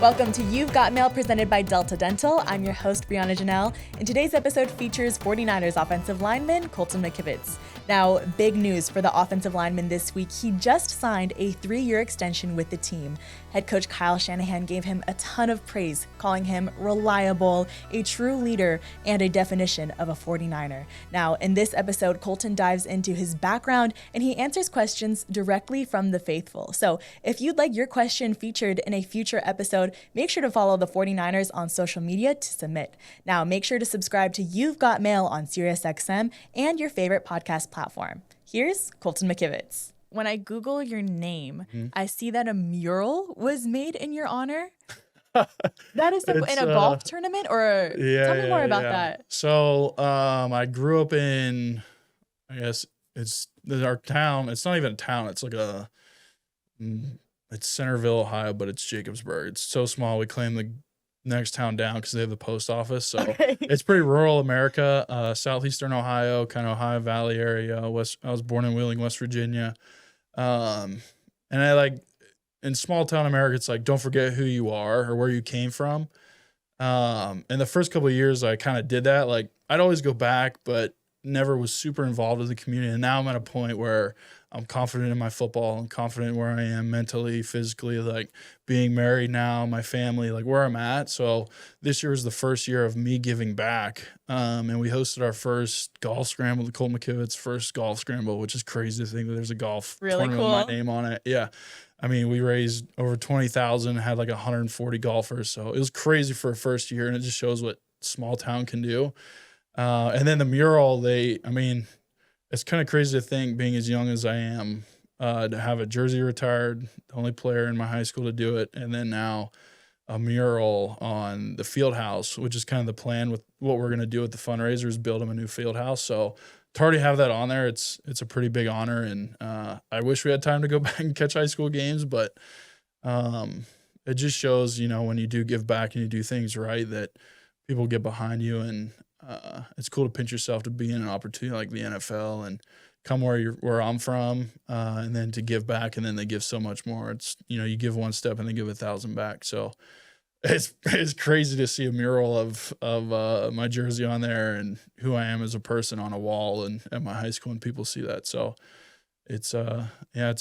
Welcome to You've Got Mail presented by Delta Dental. I'm your host, Briana Jeannel, and today's episode features 49ers offensive lineman Colton McKivitz. Now, big news for the offensive lineman this week. He just signed a 3-year extension with the team. Head coach Kyle Shanahan gave him a ton of praise, calling him reliable, a true leader, and a definition of a 49er. Now, in this episode, Colton dives into his background and he answers questions directly from the faithful. So if you'd like your question featured in a future episode, make sure to follow the 49ers on social media to submit. Now, make sure to subscribe to You've Got Mail on SiriusXM and your favorite podcast platform. Here's Colton McKivitz. When I Google your name, I see that a mural was made in your honor. That is in a golf tournament, or tell me more about that. So I grew up in, I guess it's our town. It's not even a town. It's like it's Centerville, Ohio, but it's Jacobsburg. It's so small. We claim the next town down because they have the post office. So It's pretty rural America, southeastern Ohio, kind of Ohio Valley area. I was born in Wheeling, West Virginia. And I like in small town America, it's like, don't forget who you are or where you came from. And the first couple of years I kind of did that. Like I'd always go back, but never was super involved with the community. And now I'm at a point where I'm confident in my football. I'm confident where I am mentally, physically, like being married now, my family, like where I'm at. So this year was the first year of me giving back. And we hosted our first golf scramble, the Colton McKivitz first golf scramble, which is crazy to think that there's a golf tournament with my name on it. Yeah. I mean, we raised over 20,000, had like 140 golfers. So it was crazy for a first year. And it just shows what small town can do. And then the mural, it's kind of crazy to think, being as young as I am, to have a jersey retired, the only player in my high school to do it, and then now a mural on the field house, which is kind of the plan with what we're going to do with the fundraiser, is build them a new field house. So to already have that on there, it's a pretty big honor, and I wish we had time to go back and catch high school games, but it just shows, when you do give back and you do things right, that people get behind you, and it's cool to pinch yourself to be in an opportunity like the NFL and come where I'm from, and then to give back, and then they give so much more. It's, you give one step and they give 1,000 back. So it's crazy to see a mural of my jersey on there and who I am as a person on a wall and at my high school, and people see that. So it's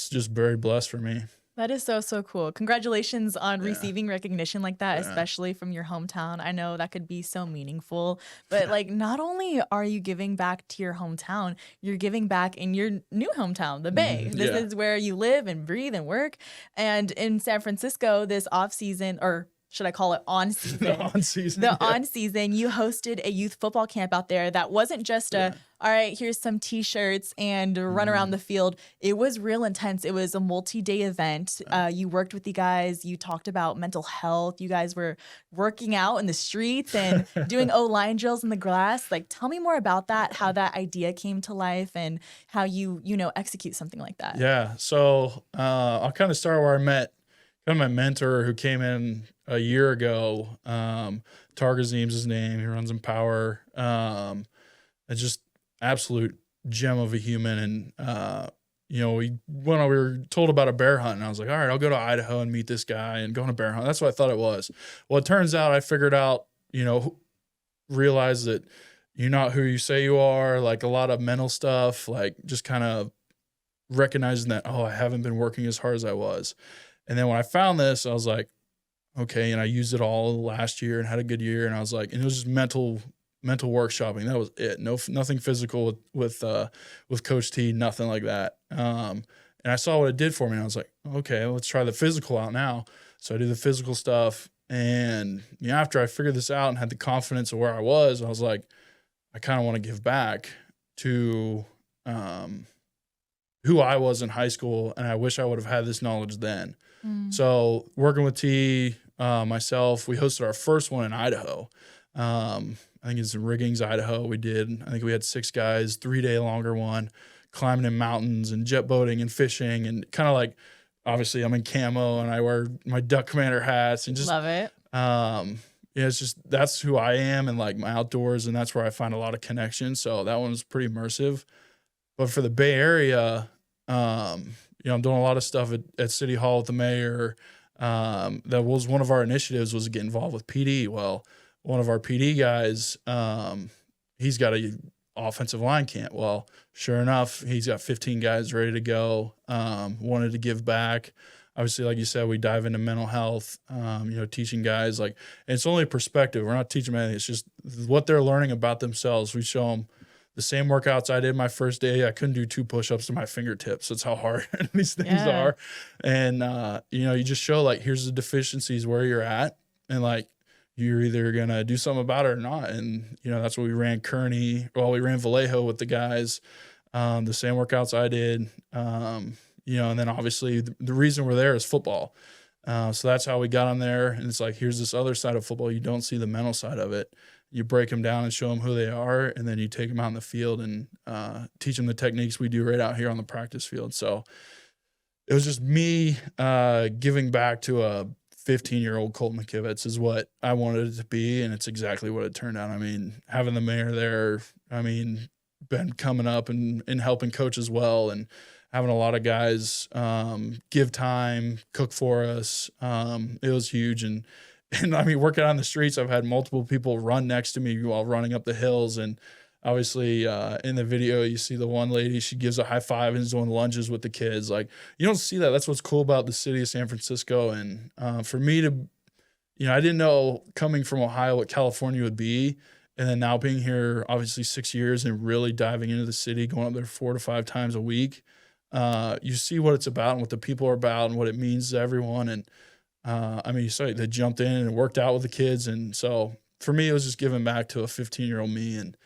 just very blessed for me. That is so, so cool. Congratulations on receiving recognition like that, especially from your hometown. I know that could be so meaningful. But not only are you giving back to your hometown, you're giving back in your new hometown, the Bay. This is where you live and breathe and work. And in San Francisco, this off season, or should I call it on season? On season, you hosted a youth football camp out there that wasn't just all right, here's some T-shirts and run around the field. It was real intense. It was a multi-day event. You worked with the guys. You talked about mental health. You guys were working out in the streets and doing O-line drills in the grass. Like, tell me more about that, how that idea came to life and how you execute something like that. Yeah. So I'll kind of start where I met my mentor, who came in a year ago. Targazim's his name. He runs Empower. It's just absolute gem of a human. And, we were told about a bear hunt, and I was like, all right, I'll go to Idaho and meet this guy and go on a bear hunt. That's what I thought it was. Well, it turns out I figured out, realized that you're not who you say you are, like a lot of mental stuff, like just kind of recognizing that, I haven't been working as hard as I was. And then when I found this, I was like, okay, and I used it all last year and had a good year. And I was like, and it was just mental workshopping. That was it. Nothing physical with Coach T, nothing like that. And I saw what it did for me, and I was like, okay, let's try the physical out now. So I do the physical stuff. And after I figured this out and had the confidence of where I was like, I kind of want to give back to who I was in high school. And I wish I would have had this knowledge then. So working with T, myself, we hosted our first one in Idaho. I think it's in Riggins, Idaho. I think we had 6 guys, 3-day longer one, climbing in mountains and jet boating and fishing, and kind of like, obviously I'm in camo and I wear my Duck Commander hats and just love it. It's just, that's who I am, and like my outdoors, and that's where I find a lot of connection. So that one was pretty immersive. But for the Bay Area, I'm doing a lot of stuff at City Hall with the mayor, that was one of our initiatives, was to get involved with PD. Well, one of our PD guys, he's got a offensive line camp. Well, sure enough, he's got 15 guys ready to go. Wanted to give back. Obviously, like you said, we dive into mental health, teaching guys, like, and it's only a perspective. We're not teaching them anything. It's just what they're learning about themselves. We show them the same workouts I did my first day. I couldn't do 2 push-ups to my fingertips. That's how hard these things are. And, you just show, like, here's the deficiencies where you're at. And, like, you're either going to do something about it or not. And, that's what we ran Kearney. Well, we ran Vallejo with the guys, the same workouts I did. And then obviously the reason we're there is football. So that's how we got them there. And it's like, here's this other side of football. You don't see the mental side of it. You break them down and show them who they are, and then you take them out in the field and teach them the techniques we do right out here on the practice field. So it was just me giving back to a 15-year-old Colton McKivitz is what I wanted it to be, and it's exactly what it turned out. I mean, having the mayor there, been coming up and helping coach as well, and having a lot of guys give time, cook for us. It was huge. And working on the streets, I've had multiple people run next to me while running up the hills. And obviously in the video, you see the one lady, she gives a high five and is doing lunges with the kids. Like, you don't see that. That's what's cool about the city of San Francisco. And for me to, I didn't know coming from Ohio what California would be. And then now being here, obviously 6 years and really diving into the city, going up there 4 to 5 times a week. You see what it's about and what the people are about and what it means to everyone. And you saw they jumped in and worked out with the kids. And so for me, it was just giving back to a 15-year-old me, and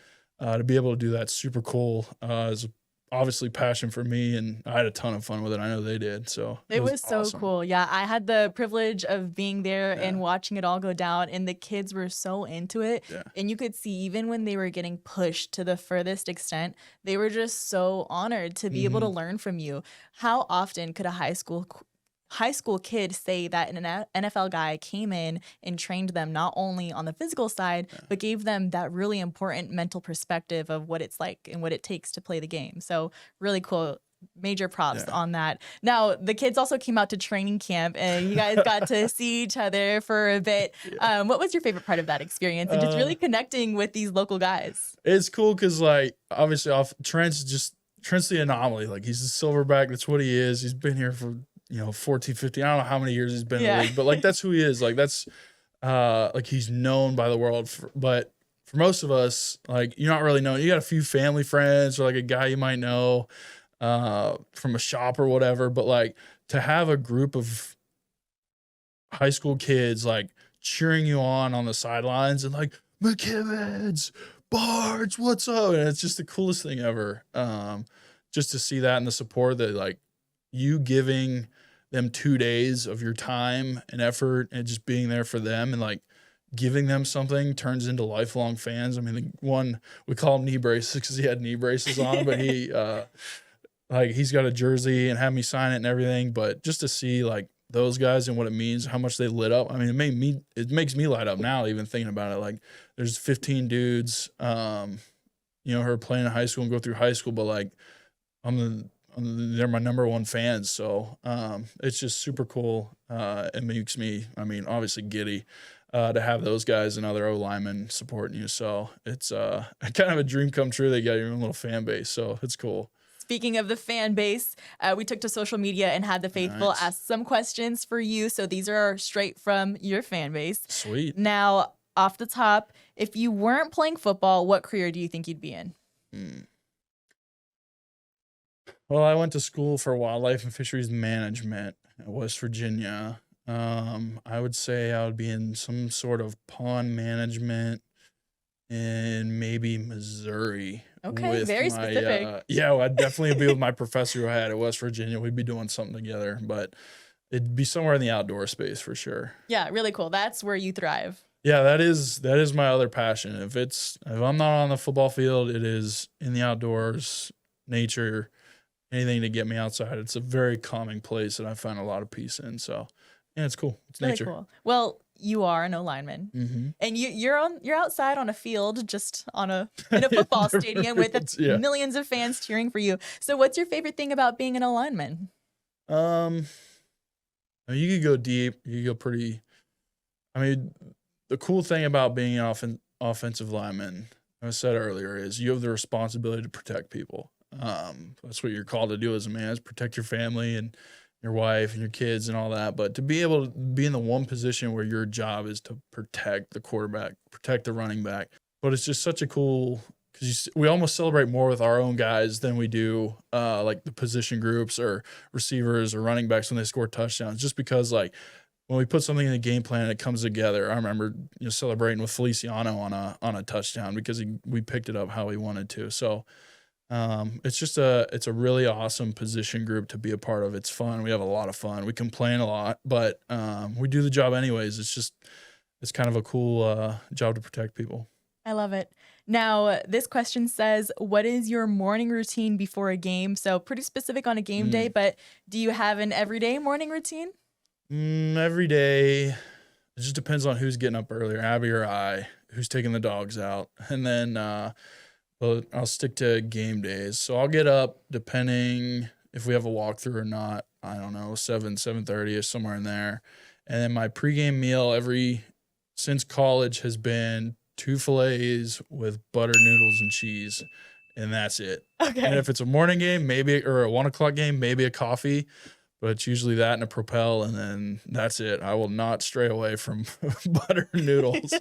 to be able to do that, super cool. Is obviously passion for me, and I had a ton of fun with it. I know they did. So it was so awesome. cool. Yeah, I had the privilege of being there and watching it all go down, and the kids were so into it. Yeah. And you could see even when they were getting pushed to the furthest extent, they were just so honored to be able to learn from you. How often could a high school kid say that an NFL guy came in and trained them not only on the physical side, but gave them that really important mental perspective of what it's like and what it takes to play the game. So really cool. Major props on that. Now, the kids also came out to training camp, and you guys got to see each other for a bit. What was your favorite part of that experience, and just really connecting with these local guys? It's cool because, like, obviously Trent's the anomaly. Like, he's a silverback. That's what he is. He's been here for 14, 15, I don't know how many years he's been in the league, but like, that's who he is. Like, that's like, he's known by the world. But for most of us, like, you're not really known. You got a few family friends or like a guy you might know from a shop or whatever. But like, to have a group of high school kids like cheering you on the sidelines and like, McKivitz, Bards, what's up? And it's just the coolest thing ever. Just to see that and the support that, like, you giving them 2 days of your time and effort and just being there for them and like giving them something turns into lifelong fans. The one, we call him knee braces because he had knee braces on, but he he's got a jersey and had me sign it and everything. But just to see like those guys and what it means, how much they lit up. It makes me light up now even thinking about it. Like, there's 15 dudes who are playing in high school and go through high school, but like they're my number one fans. So it's just super cool. It makes me, obviously giddy to have those guys and other O-linemen supporting you. So it's kind of a dream come true. They got your own little fan base. So it's cool. Speaking of the fan base, we took to social media and had the faithful ask some questions for you. So these are straight from your fan base. Sweet. Now, off the top, if you weren't playing football, what career do you think you'd be in? Well, I went to school for wildlife and fisheries management at West Virginia. I would say I would be in some sort of pond management in maybe Missouri. Okay, very specific. I'd definitely be with my professor who I had at West Virginia. We'd be doing something together, but it'd be somewhere in the outdoor space for sure. Yeah, really cool. That's where you thrive. Yeah, that is my other passion. If I'm not on the football field, it is in the outdoors, nature, anything to get me outside. It's a very calming place that I find a lot of peace in. So, yeah, it's cool. It's really nature. Cool. Well, you are an O-lineman, and you're outside on a field, just in a football stadium with millions of fans cheering for you. So, what's your favorite thing about being an O-lineman? I mean, you could go deep. You could go pretty. I mean, the cool thing about being an offensive lineman, I said earlier, is you have the responsibility to protect people. That's what you're called to do as a man, is protect your family and your wife and your kids and all that. But to be able to be in the one position where your job is to protect the quarterback, protect the running back. But it's just such a cool, because we almost celebrate more with our own guys than we do like the position groups or receivers or running backs when they score touchdowns, just because like when we put something in the game plan and it comes together. I remember celebrating with Feliciano on a touchdown because we picked it up how he wanted to. So it's a really awesome position group to be a part of. It's fun. We have a lot of fun. We complain a lot, but we do the job anyways. It's kind of a cool job to protect people. I love it. Now, this question says, what is your morning routine before a game? So pretty specific on a game day, but do you have an everyday morning routine? Every day. It just depends on who's getting up earlier, Abby or I, who's taking the dogs out. And then I'll stick to game days. So I'll get up depending if we have a walkthrough or not. I don't know, 7:30 or somewhere in there. And then my pregame meal since college has been 2 fillets with butter noodles and cheese, and that's it. Okay. And if it's a morning game, or a 1 o'clock game, maybe a coffee, but it's usually that and a Propel, and then that's it. I will not stray away from butter noodles.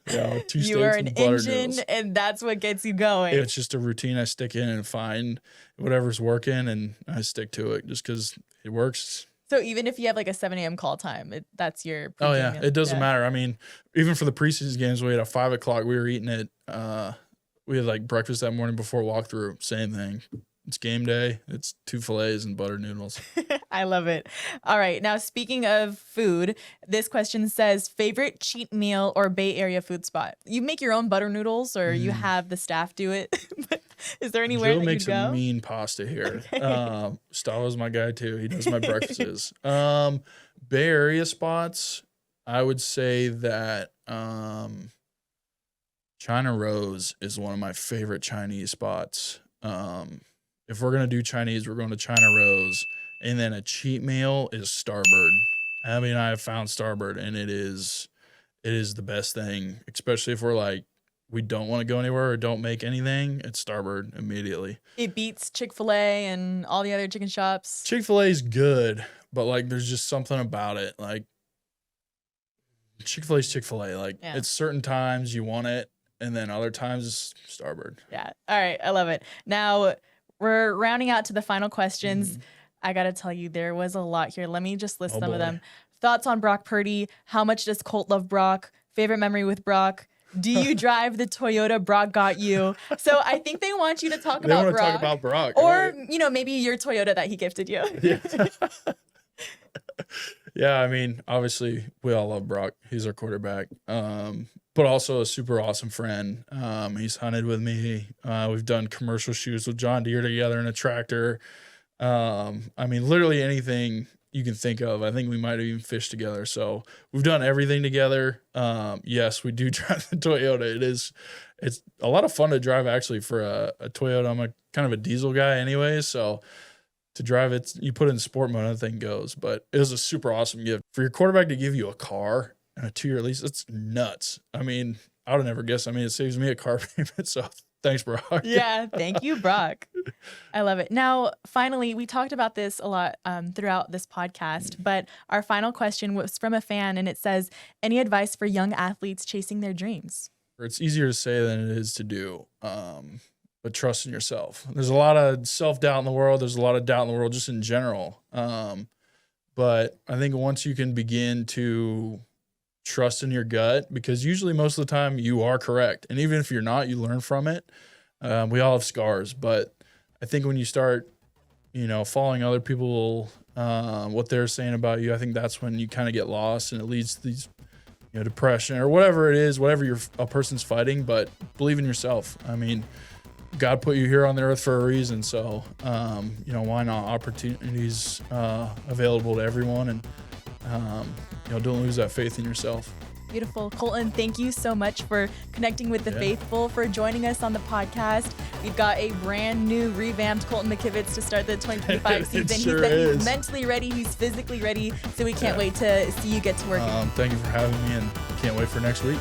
2 steaks You are an and butter engine, noodles. and that's what gets you going. It's just a routine I stick in and find whatever's working, and I stick to it just because it works. So even if you have like a 7 a.m. call time, that's your Oh, yeah. meal. It doesn't matter. I mean, even for the preseason games, we had a 5 o'clock. We were eating it. We had like breakfast that morning before walkthrough. Same thing. It's game day. It's 2 fillets and butter noodles. I love it. All right. Now, speaking of food, this question says, favorite cheat meal or Bay Area food spot? You make your own butter noodles or you have the staff do it? Is there anywhere Joe that makes you go? a mean pasta here. Okay. Stalo's my guy too. He does my breakfasts. Bay Area spots, I would say that China Rose is one of my favorite Chinese spots. If we're going to do Chinese, we're going to China Rose. And then a cheat meal is Starboard. Abby and I have found Starboard, and it is the best thing, especially if we're like, we don't want to go anywhere or don't make anything. It's Starboard immediately. It beats Chick-fil-A and all the other chicken shops. Chick-fil-A is good, but like there's just something about it. Like Chick-fil-A is Chick-fil-A. Like It's certain times you want it, and then other times it's Starboard. Yeah. All right. I love it. Now, we're rounding out to the final questions. I got to tell you, there was a lot here. Let me just list some of them. Thoughts on Brock Purdy? How much does Colt love Brock? Favorite memory with Brock? Do you drive the Toyota Brock got you? So I think they want you to talk about Brock. They want to talk about Brock. Or, maybe your Toyota that he gifted you. Yeah. Yeah, I mean, obviously, we all love Brock. He's our quarterback. But also a super awesome friend. He's hunted with me. We've done commercial shoots with John Deere together in a tractor. I mean, literally anything you can think of. I think we might have even fished together. So we've done everything together. Yes, we do drive the Toyota. It's a lot of fun to drive actually for a Toyota. I'm a kind of a diesel guy anyway. So to drive it, you put it in sport mode and the thing goes. But it was a super awesome gift. For your quarterback to give you a car and a 2-year lease, it's nuts. I mean, I would have never guessed. I mean, it saves me a car payment. So thanks, Brock. Yeah, thank you, Brock. I love it. Now, finally, we talked about this a lot throughout this podcast, but our final question was from a fan, and it says, any advice for young athletes chasing their dreams? It's easier to say than it is to do, but trust in yourself. There's a lot of self-doubt in the world. There's a lot of doubt in the world just in general. But I think once you can begin to trust in your gut, because usually most of the time you are correct. And even if you're not, you learn from it. We all have scars, but I think when you start, following other people, what they're saying about you, I think that's when you kind of get lost and it leads to these, depression or whatever it is, whatever a person's fighting, but believe in yourself. I mean, God put you here on the earth for a reason. So, why not? Opportunities available to everyone, and don't lose that faith in yourself. Beautiful. Colton, thank you so much for connecting with the faithful, for joining us on the podcast. We've got a brand new revamped Colton McKivitz to start the 2025 season. Sure He said he's is. mentally ready, he's physically ready, so we can't wait to see you get to work. Thank you for having me, and can't wait for next week.